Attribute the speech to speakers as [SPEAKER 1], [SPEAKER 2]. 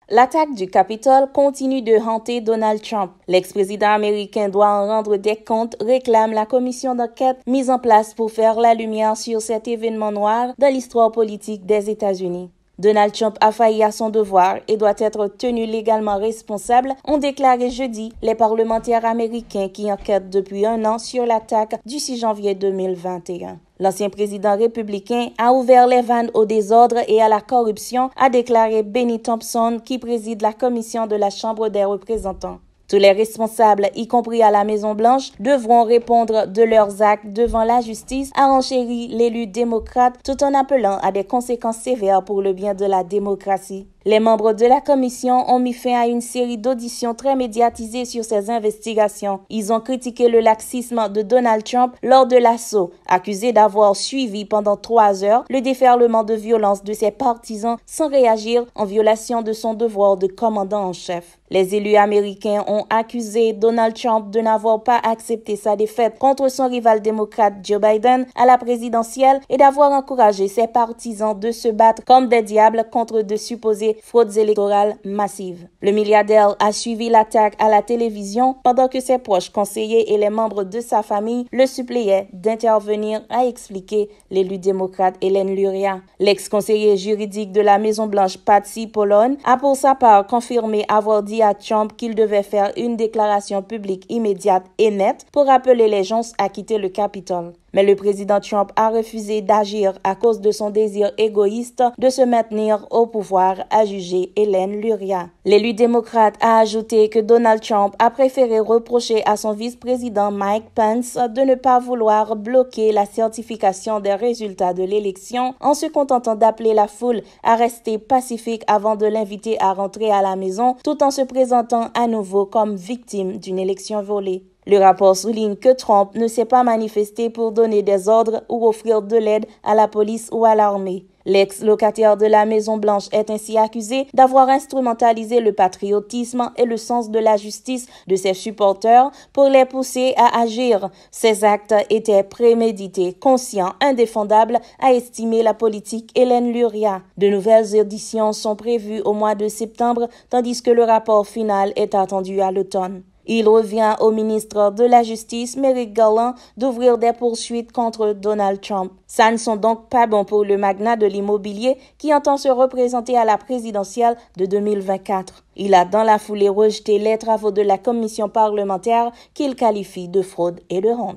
[SPEAKER 1] L'attaque du Capitole continue de hanter Donald Trump. L'ex-président américain doit en rendre des comptes, réclame la commission d'enquête mise en place pour faire la lumière sur cet événement noir dans l'histoire politique des États-Unis. Donald Trump a failli à son devoir et doit être tenu légalement responsable, ont déclaré jeudi les parlementaires américains qui enquêtent depuis un an sur l'attaque du 6 janvier 2021. L'ancien président républicain a ouvert les vannes au désordre et à la corruption, a déclaré Benny Thompson, qui préside la commission de la Chambre des représentants. Tous les responsables, y compris à la Maison-Blanche, devront répondre de leurs actes devant la justice, a renchéri l'élu démocrate tout en appelant à des conséquences sévères pour le bien de la démocratie. Les membres de la commission ont mis fin à une série d'auditions très médiatisées sur ces investigations. Ils ont critiqué le laxisme de Donald Trump lors de l'assaut, accusé d'avoir suivi pendant 3 heures le déferlement de violence de ses partisans sans réagir en violation de son devoir de commandant en chef. Les élus américains ont accusé Donald Trump de n'avoir pas accepté sa défaite contre son rival démocrate Joe Biden à la présidentielle et d'avoir encouragé ses partisans de se battre comme des diables contre de supposées fraudes électorales massives. Le milliardaire a suivi l'attaque à la télévision pendant que ses proches conseillers et les membres de sa famille le suppliaient d'intervenir, a expliqué l'élu démocrate Hélène Luria. L'ex-conseiller juridique de la Maison-Blanche Patsy Pollon a pour sa part confirmé avoir dit à Trump qu'il devait faire une déclaration publique immédiate et nette pour appeler les gens à quitter le Capitole. Mais le président Trump a refusé d'agir à cause de son désir égoïste de se maintenir au pouvoir, a jugé Hélène Luria. L'élu démocrate a ajouté que Donald Trump a préféré reprocher à son vice-président Mike Pence de ne pas vouloir bloquer la certification des résultats de l'élection en se contentant d'appeler la foule à rester pacifique avant de l'inviter à rentrer à la maison tout en se présentant à nouveau comme victime d'une élection volée. Le rapport souligne que Trump ne s'est pas manifesté pour donner des ordres ou offrir de l'aide à la police ou à l'armée. L'ex-locataire de la Maison-Blanche est ainsi accusé d'avoir instrumentalisé le patriotisme et le sens de la justice de ses supporters pour les pousser à agir. Ces actes étaient prémédités, conscients, indéfendables, a estimé la politique Hélène Luria. De nouvelles auditions sont prévues au mois de septembre, tandis que le rapport final est attendu à l'automne. Il revient au ministre de la Justice, Merrick Garland, d'ouvrir des poursuites contre Donald Trump. Ça ne sont donc pas bons pour le magnat de l'immobilier qui entend se représenter à la présidentielle de 2024. Il a dans la foulée rejeté les travaux de la commission parlementaire qu'il qualifie de fraude et de honte.